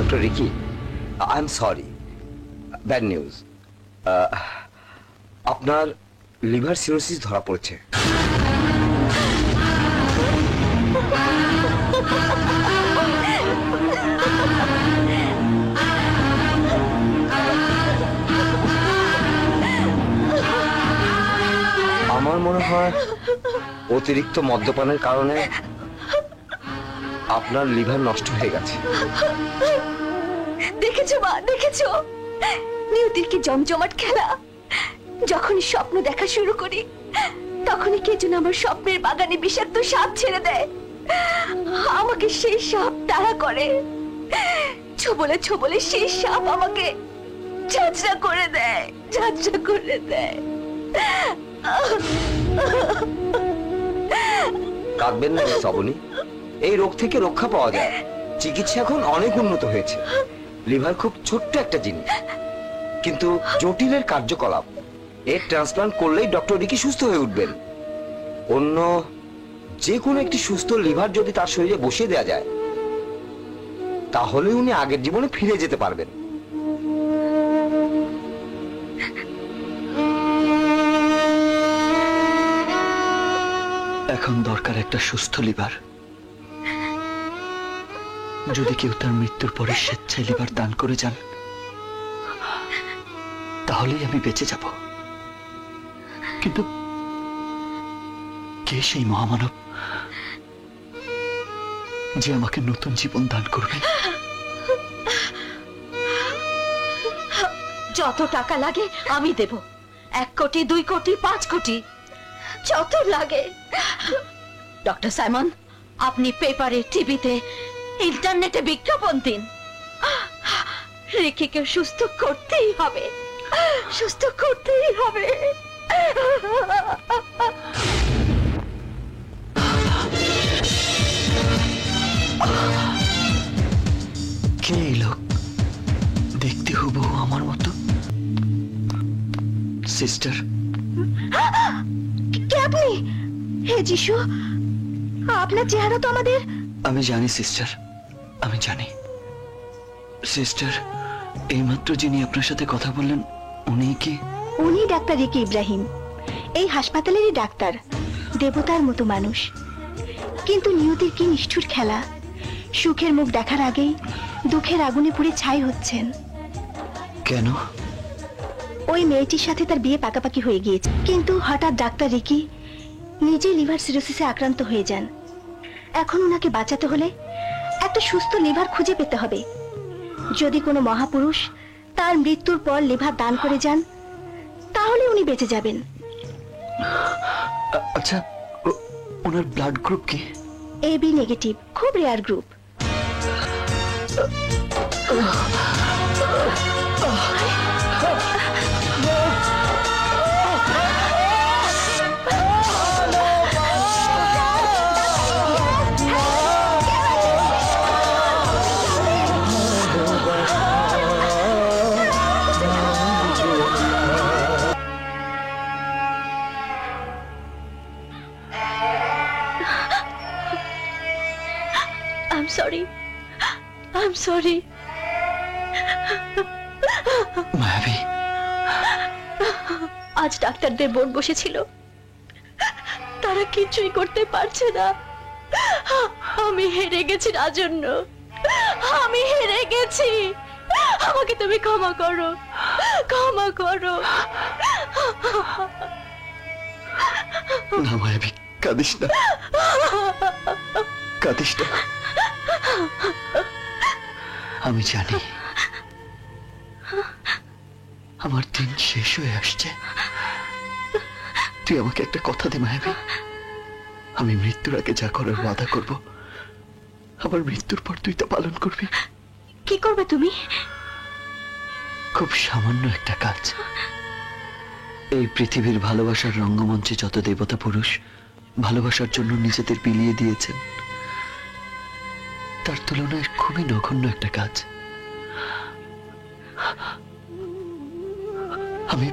Doctor Ricky, I am sorry, bad news. আপনার liver cirrhosis ধরা পড়েছে। আমার মনে হয় অতিরিক্ত মদ্যপানের কারণে আপনার লিভার নষ্ট হয়ে গেছে। দেখেছো মা, দেখেছো নিয়তির কি জমজমাট খেলা। যখনই স্বপ্ন দেখা শুরু করি তখনই কে যেন আমার স্বপ্নের বাগানে বিষাক্ত সাপ ছেড়ে দেয়। আমাকে সেই সাপ তাড়া করে, ছোবলে ছোবলে সেই সাপ আমাকে ঝাঁঝরা করে দেয়, ঝাঁঝরা করে দেয়। কাঁদবেন না শ্রাবণী, এই রোগ থেকে রক্ষা পাওয়া যায়। চিকিৎসা এখন অনেক উন্নত হয়েছে। লিভার খুব ছোট্ট একটা জিনিস, কিন্তু জটিলের কার্যকলাপ। এর ট্রান্সপ্লান্ট করলেই ডক্টর রিকি সুস্থ হয়ে উঠবেন। অন্য যে কোনো একটি সুস্থ লিভার যদি তার শরীরে বসিয়ে দেওয়া যায়, তাহলে উনি আগের জীবনে ফিরে যেতে পারবেন। এখন দরকার একটা সুস্থ লিভার। যদি কেউ তার মৃত্যুর পরে স্বেচ্ছায় লিভার দান করে যান, তাহলেই আমি বেঁচে যাব। কিন্তু কে সেই মহামানব যে আমাকে নতুন জীবন দান করবে? যত টাকা লাগে আমি দেব। 1 কোটি, 2 কোটি, 5 কোটি, যত লাগে। ডক্টর সাইমন, আপনি পেপারে, টিভিতে, ইন্টারনেটে বিজ্ঞাপন দিন। রিকিকে সুস্থ করতেই হবে, সুস্থ করতেই হবে। কে এই লোক? দেখতে হুবহু আমার মতো। সিস্টার। কে আপনি? হে যিশু, আপনার চেহারা তো আমাদের। আমি জানি সিস্টার, আমি জানি। সিস্টার, এইমাত্র যিনি আপনার সাথে কথা বললেন উনি কি? উনি ডাক্তার রিকি ইব্রাহিম, এই হাসপাতালেরই ডাক্তার। দেবতার মতো মানুষ, কিন্তু নিয়তির কি নিষ্ঠুর খেলা। সুখের মুখ দেখার আগেই দুঃখের আগুনে পুড়ে ছাই হচ্ছেন। কেন? ওই মেয়েটির সাথে তার বিয়ে পাকাপাকি হয়ে গিয়েছে, কিন্তু হঠাৎ ডাক্তার রিকি নিজে লিভার সিরোসিসে আক্রান্ত হয়ে যান। এখন ওনাকে বাঁচাতে হলে একটা সুস্থ লিভার খুঁজে পেতে হবে। যদি কোনো মহাপুরুষ তার মৃত্যুর পর লিভার দান করে যান, তাহলে উনি বেঁচে যাবেন। আচ্ছা, ওনার ব্লাড গ্রুপ কি? AB নেগেটিভ, খুব rare group. I'm sorry. I'm sorry. মায়াবী, আজ ডাক্তারদের বোর্ড বসেছিল, তারা কিছুই করতে পারছে না। আমি হেরে গেছি রাজন্য, আমি হেরে গেছি। আমাকে তুমি ক্ষমা করো, ক্ষমা করো। না মায়াবী, কাঁদিস না, কাঁদিস না। আমি জানি আমার দিন শেষ হয়ে আসছে। তুই আমাকে একটা কথা দে মায়াবী, আমি মৃত্যুর আগে যা করার ওয়াদা করব, আমার মৃত্যুর পর তুই তা পালন করবি। কি করবে তুমি? খুব সামান্য একটা কাজ। এই পৃথিবীর ভালোবাসার রঙ্গমঞ্চে যত দেবতা পুরুষ ভালোবাসার জন্য নিজেদের বিলিয়ে দিয়েছেন, তার তুলনায় খুবই নগণ্য একটা কাজ। আমি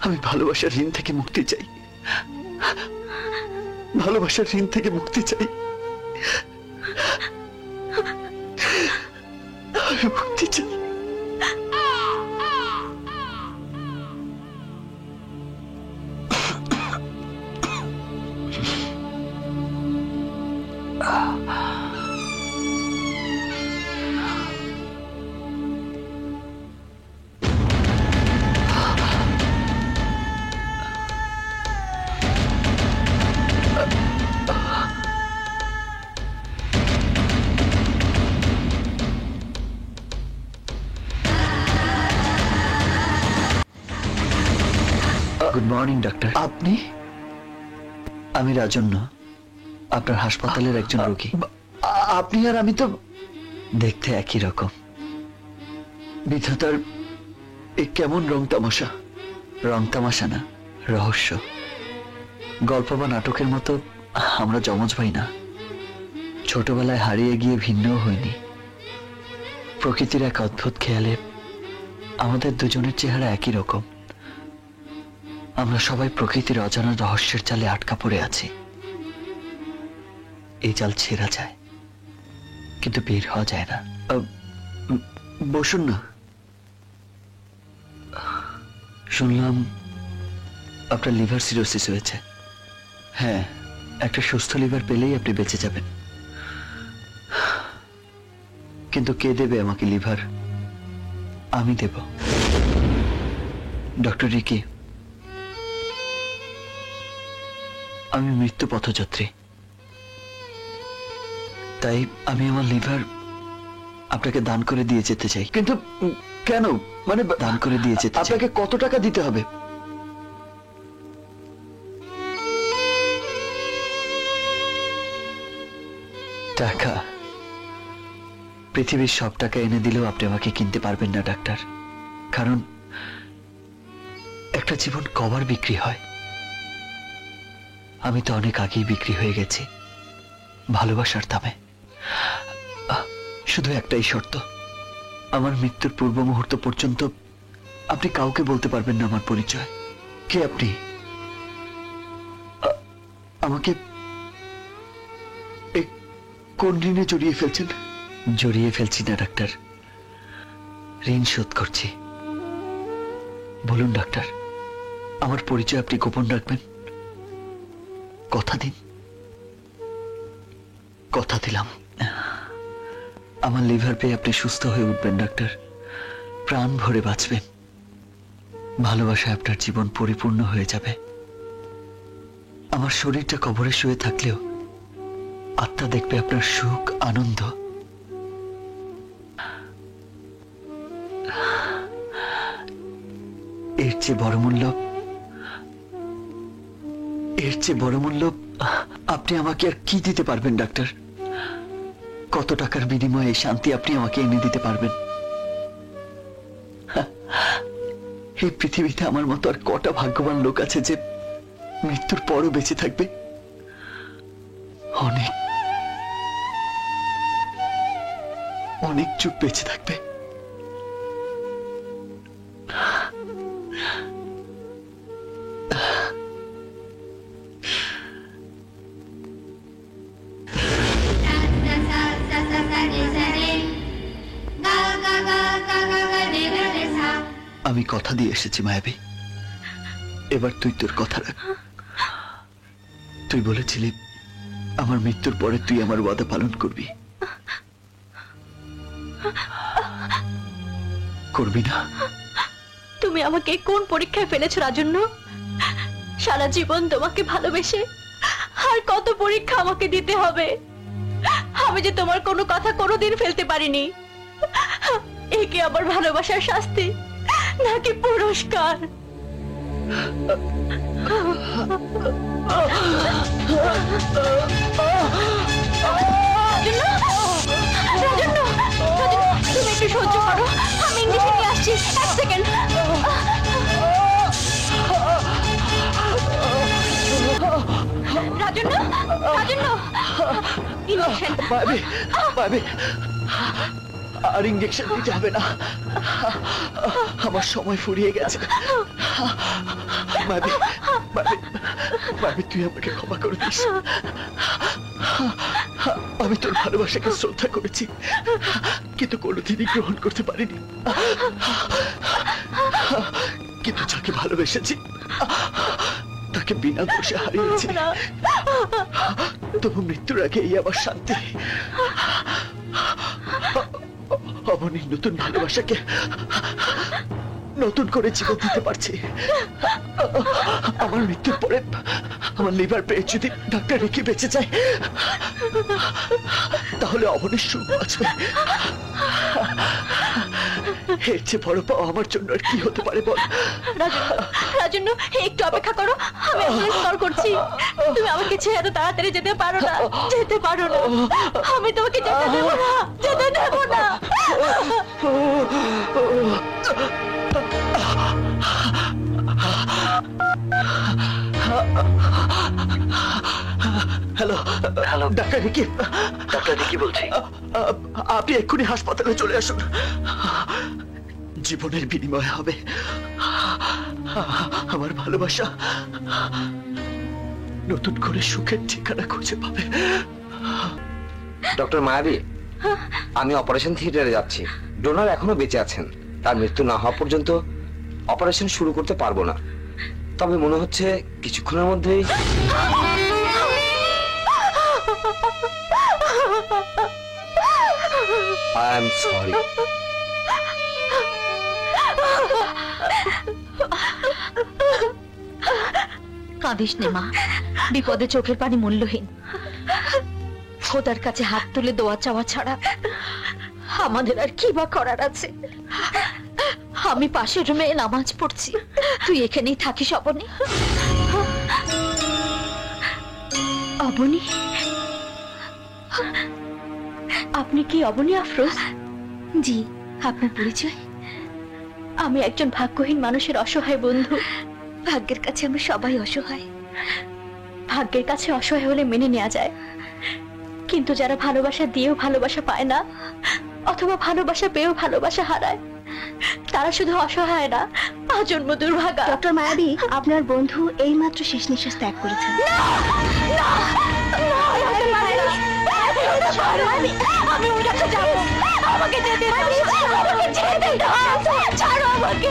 আমি ভালোবাসার ঋণ থেকে মুক্তি চাই, ভালোবাসার ঋণ থেকে মুক্তি চাই। আমি মুক্তি চাই। Good morning doctor. আপনি? আমি রাজন্য, আপনার হাসপাতালের একজন রোগী। আপনি আর আমি তো দেখতে একই রকম। বিধাতার এ কেমন রং তামাশা। রং তামাশা না, রহস্য। গল্প বা নাটকের মতো আমরা যমজ ভাই না। ছোটবেলায় হারিয়ে গিয়ে ভিন্নও হইনি। প্রকৃতির এক অদ্ভুত খেয়ালে আমাদের দুজনের চেহারা একই রকম। আমরা সবাই প্রকৃতির অজানা রহস্যের জালে আটকা পড়ে আছি। এই জাল ছেঁড়া যায়, কিন্তু বের হওয়া যায় না। বসুন না। শুনলাম আপনার লিভার সিরোসিস হয়েছে। হ্যাঁ, একটা সুস্থ লিভার পেলেই আপনি বেঁচে যাবেন। কিন্তু কে দেবে আমাকে লিভার? আমি দেব। ডক্টর রিকি, আমি মৃত্যু পথযাত্রী। তাই আমি আমার লিভার আপনাকে দান করে দিয়ে যেতে চাই। কিন্তু কেন? মানে দান করে দিয়ে যেতে আপনাকে কত টাকা দিতে হবে? টাকা? পৃথিবীর সব টাকা এনে দিলেও আপনি আমাকে কিনতে পারবেন না ডাক্তার। কারণ একটা জীবন কবার বিক্রি হয়? আমি তো অনেক আগেই বিক্রি হয়ে গেছি ভালোবাসার দামে। শুধু একটাই শর্ত, আমার মৃত্যুর পূর্ব মুহূর্ত পর্যন্ত আপনি কাউকে বলতে পারবেন না আমার পরিচয়। কে আপনি? আমাকে কোন ঋণে জড়িয়ে ফেলছেন? জড়িয়ে ফেলছি না ডাক্তার, ঋণ শোধ করছি। বলুন ডাক্তার, আমার পরিচয় আপনি গোপন রাখবেন? কথা দিন। কথা দিলাম। আমার লিভার পেয়ে আপনি সুস্থ হয়ে উঠবেন ডাক্তার, প্রাণ ভরে বাঁচবেন। ভালোবাসায় আপনার জীবন পরিপূর্ণ হয়ে যাবে। আমার শরীরটা কবরে শুয়ে থাকলেও আত্মা দেখবে আপনার সুখ, আনন্দ। এর চেয়ে বড় মূল্য, এর চেয়ে বড় মূল্য আপনি আমাকে আর কি দিতে পারবেন ডাক্তার? কত টাকার বিনিময়ে এই শান্তি আপনি আমাকে এনে দিতে পারবেন? এই পৃথিবীতে আমার মতো আর কটা ভাগ্যবান লোক আছে যে মৃত্যুর পরও বেঁচে থাকবে? অনেক অনেক যুগ বেঁচে থাকবে। আমি কথা দিয়ে এসেছি মায়াবী, এবার তুই তোর কথা রাখ। তুই বলেছিলি আমার মৃত্যুর পরে তুই আমার ওয়াদা পালন করবি। করবি না? তুমি আমাকে কোন পরীক্ষায় ফেলেছো রাজন্য? সারা জীবন তোমাকে ভালোবেসে আর কত পরীক্ষা আমাকে দিতে হবে? আমি যে তোমার কোনো কথা কোনোদিন ফেলতে পারিনি। এ কি আমার ভালোবাসার শাস্তি নাকি পুরস্কার? রাজন্য, তুমি একটু সহ্য করো, আমি ইংলিশে নিয়ে আসছি। এক সেকেন্ড। রাজন্য, রাজন্য, ইঞ্জেকশন। আর ইঞ্জেকশন দিতে হবে না, আমার সময় ফুরিয়ে গেছে। তুই আমাকে ক্ষমা করে দিস। আমি তোর ভালোবাসাকে শ্রদ্ধা করেছি, কিন্তু কোনোদিনই গ্রহণ করতে পারিনি। কিন্তু যাকে ভালোবেসেছি তাকে বিনা দোষে হারিয়েছি। তবু মৃত্যুর আগে এই আমার শান্তি। অবনীর নতুন ভালোবাসাকে নতুন করে জীবন দিতে পারছি। আমার মৃত্যুর পরে আমার লিভার পেয়ে যদি ডাক্তার রেখে বেঁচে যায়, তাহলে অবনীর সুখ বাঁচবে। এর চেয়ে বড় পাওয়া আমার জন্য আর কি হতে পারে বল? রাজন্য, একটু অপেক্ষা করো, আমি অ্যাম্বুলেন্স কল করছি। তুমি আমাকে ছেড়ে এত তাড়াতাড়ি যেতে পারো না, যেতে পারো না। আমি তোমাকে যেতে দেবো না, যেতে দেবো না। Hello hello, doctor Ricky. Doctor Ricky বলছি। আপনি এক্ষুনি হাসপাতালে চলে আসুন। জীবনের বিনিময় হবে আমার ভালোবাসা নতুন করে সুখের ঠিকানা খুঁজে পাবে। ডক্টর মায়াবী, আমি অপারেশন থিয়েটারে যাচ্ছি। ডোনার এখনো বেঁচে আছেন। তার মৃত্যু না হওয়া পর্যন্ত অপারেশন শুরু করতে পারবো না। তবে মনে হচ্ছে কিছুক্ষণের মধ্যেই। I am sorry. কাঁদিস নে মা, বিপদে চোখের পানি মূল্যহীন। খোদার কাছে হাত তুলে দোয়া চাওয়া ছাড়া আমাদের আর কি বা করার আছে? আমি পাশের রুমে নামাজ পড়ছি, তুই এখানেই থাকিস। অবনী, অবনী, আপনি কি অবনী আফরোজ? জি। আপনার পরিচয়? আমি একজন ভাগ্যহীন মানুষের অসহায় বন্ধু। ভাগ্যের কাছে আমরা সবাই অসহায়। ভাগ্যের কাছে অসহায় হলে মেনে নেওয়া যায়, কিন্তু যারা ভালোবাসা দিয়েও ভালোবাসা পায় না, অথবা ভালোবাসা পেয়েও ভালোবাসা হারায়, তারা শুধু অসহায় না, আজন্ম দুর্ভাগা। ডক্টর মায়াবী, আপনার বন্ধু এইমাত্র শেষ নিঃশ্বাস ত্যাগ করেছেন। আমি ওর কাছে যাবো। আমাকে যেতে দাও, আমাকে যেতে দাও, ছাড়ো আমাকে।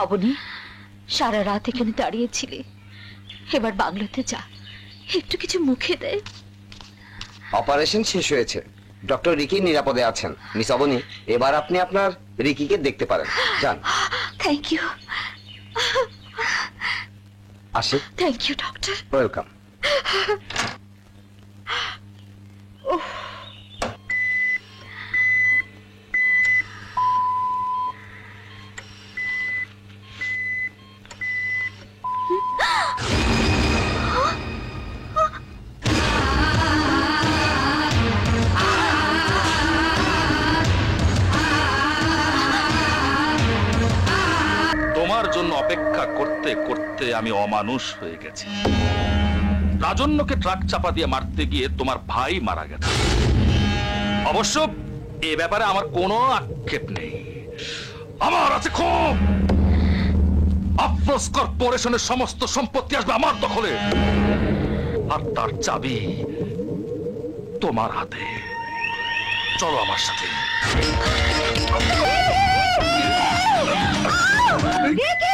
অবনী, সারা রাত এখানে দাঁড়িয়েছিলি, এবার বাংলোতে যা, একটু কিছু মুখে দে। অপারেশন শেষ হয়েছে। ডক্টর রিকি নিরাপদে আছেন। মিস অবনী, এবার আপনি আপনার রিকিকে দেখতে পারেন। যান। Thank you. আসি। Thank you doctor. ওয়েলকাম। তোমার জন্য অপেক্ষা করতে করতে আমি অমানুষ হয়ে গেছি। রাজন্যকে ট্রাক চাপা দিয়ে মারতে গিয়ে তোমার ভাই মারা গেছে। অবশ্য এ ব্যাপারে আমার কোনো আক্ষেপ নেই। আমার আছে খুব। আফরোজ কর্পোরেশনের সমস্ত সম্পত্তি আসবে আমার দখলে, আর তার চাবি তোমার হাতে। চলো আমার সাথে। রিকি!